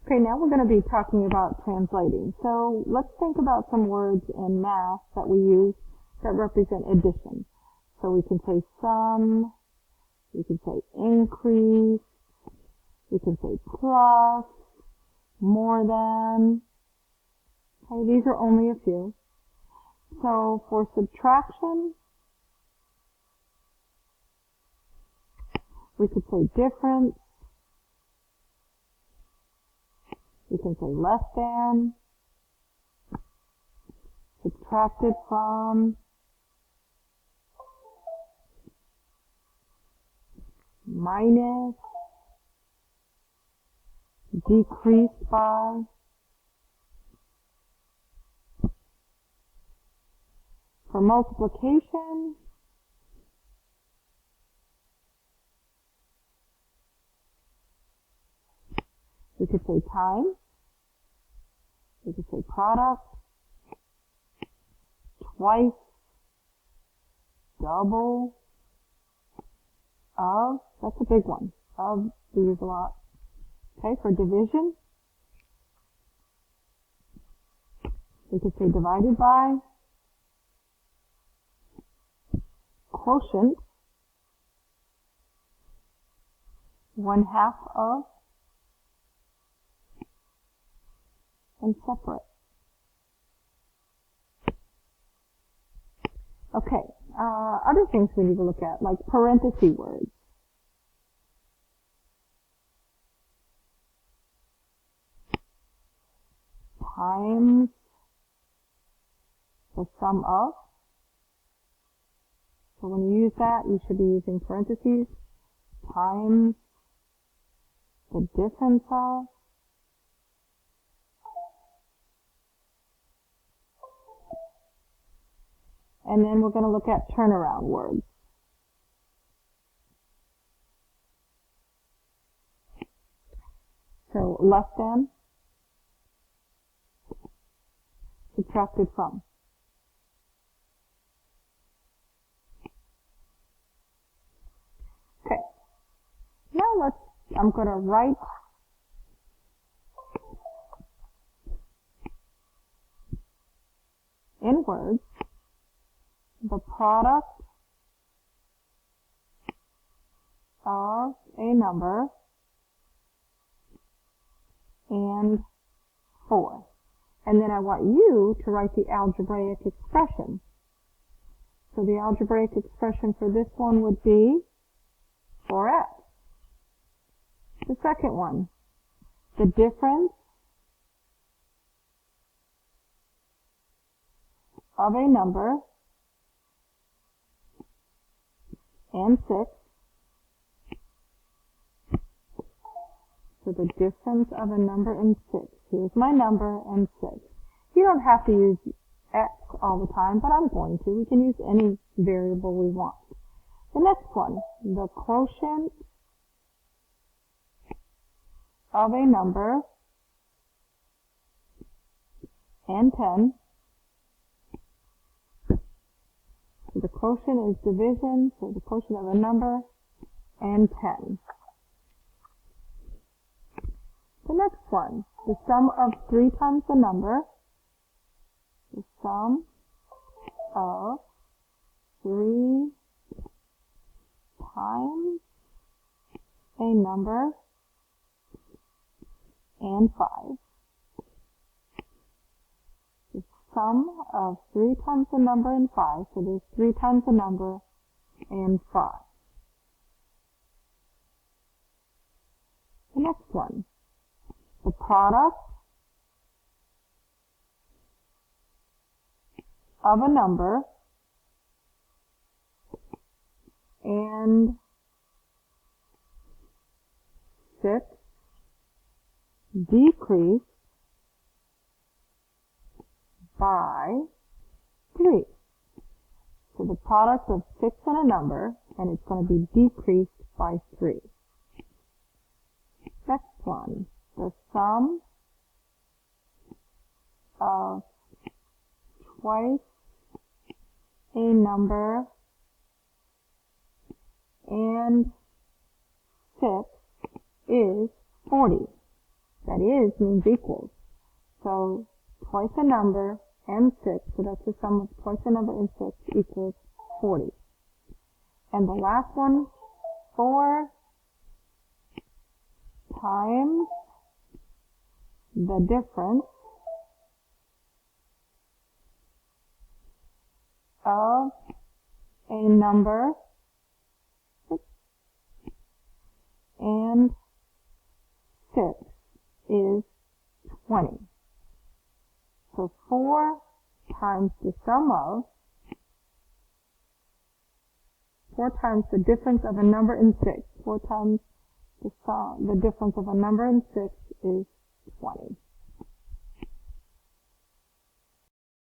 Okay, now we're going to be talking about translating. So let's think about some words in math that we use that represent addition. So we can say sum, we can say increase, we can say plus, more than. Okay, these are only a few. So for subtraction, we could say difference, we can say less than, subtracted from, minus, decreased by. For multiplication, we could say times, we could say product, twice, double, of, that's a big one, of, we use a lot. Okay, for division, we could say divided by, quotient, 1/2 of, and separate. Okay, other things we need to look at, like parenthesis words. Times the sum of. So when you use that, you should be using parentheses. Times the difference of. And then we're going to look at turnaround words. So less than, subtracted from. Okay. Now I'm going to write in words the product of a number and 4. And then I want you to write the algebraic expression. So the algebraic expression for this one would be 4x. The second one, the difference of a number and 6. So the difference of a number and 6. Here's my number and 6. You don't have to use x all the time, but I'm going to. We can use any variable we want. The next one, the quotient of a number and 10. So the quotient is division, so the quotient of a number and 10. The next one, the sum of 3 times the number, the sum of 3 times a number and 5. The sum of 3 times the number and 5, so there's 3 times the number and 5. The next one, the product of a number and 6 decreased by 3. So the product of 6 and a number, and it's going to be decreased by 3. Next one, the sum of twice a number and 6 is 40. That is means equals. So twice a number and 6, so that's the sum of twice a number and 6 equals 40. And the last one, 4 times the difference of a number and 6 is 20. So 4 times the sum of, 4 times the difference of a number and 6, 4 times the difference of a number and 6 is 20.